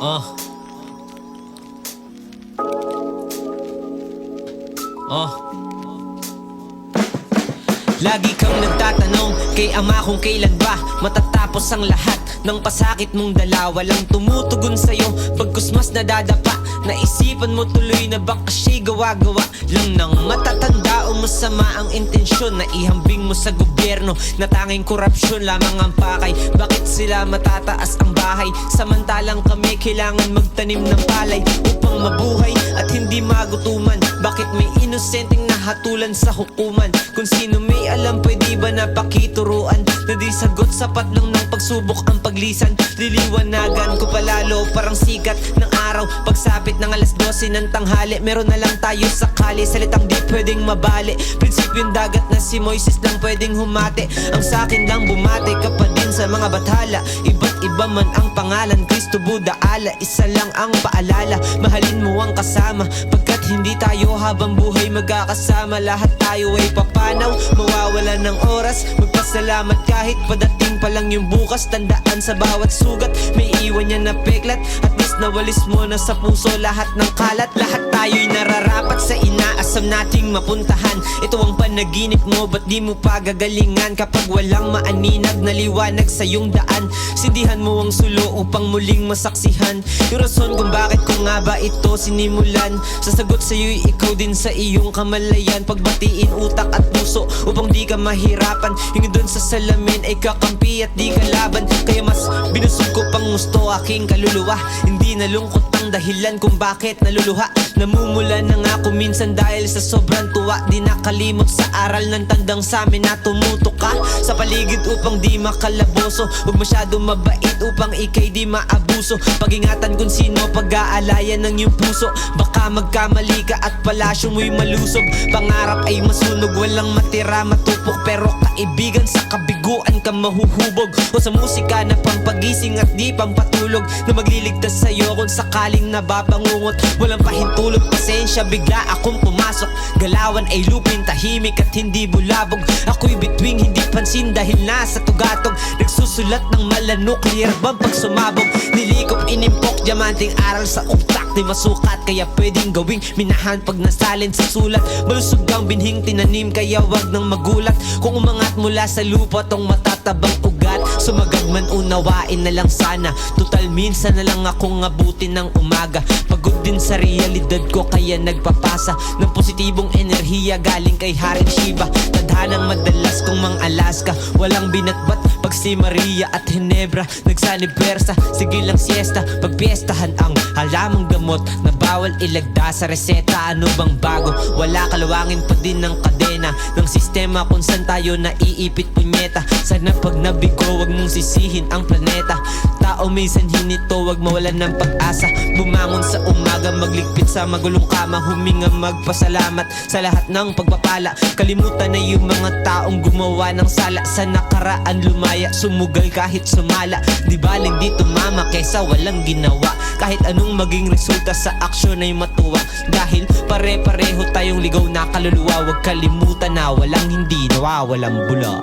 Uh. Lagi kang nagtatanong kay ama kung kailan ba matatapos ang lahat ng pasakit mong dala. Walang tumutugon sa'yo pagkus mas nadadapa. Naisipan mo tuloy na baka siya'y gawa-gawa lang ng matatanda o masama ang intensyon na ihambing mo sa gobyerno na tanging korupsyon lamang ang pakay. Bakit sila matataas ang bahay samantalang kami kailangan magtanim ng palay upang mabuhay at hindi magutuman? Bakit may inosenteng nahatulan sa hukuman? Kung sino may alam pwede ba napakituruan na di sagot sapat lang ng pagsubok ang paglisan? Liliwanagan ko palalo parang sikat ng araw pagsapit ng alas 12 ng tanghali. Meron na lang tayo sakali salitang di pwedeng mabali. Prinsipyong dagat na si Moises lang pwedeng humati. Ang sakin lang bumati ka pa din sa mga bathala. Iba't iba man ang pangalan, Kristo, Buddha, Allah. Isa lang ang paalala, mahalin mo ang kasama. Pagkat hindi tayo habang buhay magkakasama. Lahat tayo ay papanaw, mawawala ng oras. Magpasalamat kahit padating pa lang yung bukas. Tandaan sa bawat sugat may iwan niya na peklat. At least nawalis mo na sa puso lahat ng kalat. Lahat tayo'y nararapat sa inaasam nating mapuntahan. Ito ang panaginip mo, ba't di mo pa gagalingan? Kapag walang maaninag na liwanag sa iyong daan, sindihan mo ang sulo upang muling masaksihan yung rason kung bakit ko nga ba ito sinimulan. Sasagot sa'yo'y ikaw din sa iyong kamalayan. Pagbatiin utak at puso upang di ka mahirapan. Yung dun sa salamin ay kakampi at di kalaban. Kaya mas binusog ko pang gusto aking kaluluwa. Hindi nalungkot ang dahilan kung bakit naluluha. Namumula na nga ako minsan dahil sa sobrang tuwa. Di nakalimot sa aral ng tandang samin na tumutok ka sa paligid upang di makalaboso. Huwag masyado mabait upang ikay di maabuso. Pag-ingatan kung sino pag-aalayan ng iyong puso. Baka magkamali ka at palasyo mo'y malusob. Pangarap ay masunog, walang matira matupok. Pero kaibigan sa kabiguan ka mahuhubog. O sa musika na pampagising at di pampatulog, na magliligtas sa'yo kung sakaling nababangungot. Walang pahintulog, pasensya, bigla akong pumasok. Galawan ay lupin, tahimik at hindi bulabog. Ako'y bituing hindi pansin dahil nasa tugatog. Nagsusulat ng malanuklear bomb pag sumabog. Nilikop, inimpok, diamanting aral sa utak. Di masukat kaya pwedeng gawing minahan pag nasalin sa sulat. Malusog ang binhing tinanim kaya wag nang magulat kung umangat mula sa lupa tong matatabang ugat. Sumagad man unawain na lang sana. Tutal minsan na lang akong abutin ng umaga. Pagod din sa realidad ko kaya nagpapasa ng positibong enerhiya galing kay Haring Shiva. Tadhanang madalas kong mang Alaska. Walang binatbat pag si Maria at Hinebra nagsanib pwersa. Sige lang siesta pagpiestahan ang halamang gamot na bawal ilagda sa reseta. Ano bang bago? Wala, kalawangin pa din ng kadena ng sistema kung saan tayo naiipit punyeta. Sana pag nabigo wag mong sisihin ang planeta. Tao may sanhin nito, wag mawalan ng pag-asa. Bumangon sa umaga, magligpit sa magulong kama. Huminga, magpasalamat sa lahat ng pagpapala. Kalimutan na yung mga taong gumawa ng sala. Sa nakaraan lumaya, sumugal kahit sumala. Di baling di tumama kesa walang ginawa. Kahit anong maging resulta sa aksyon ay matuwa. Dahil pare-pareho tayong ligaw na kaluluwa. Huwag kalimutan na walang hindi nawawalang bula.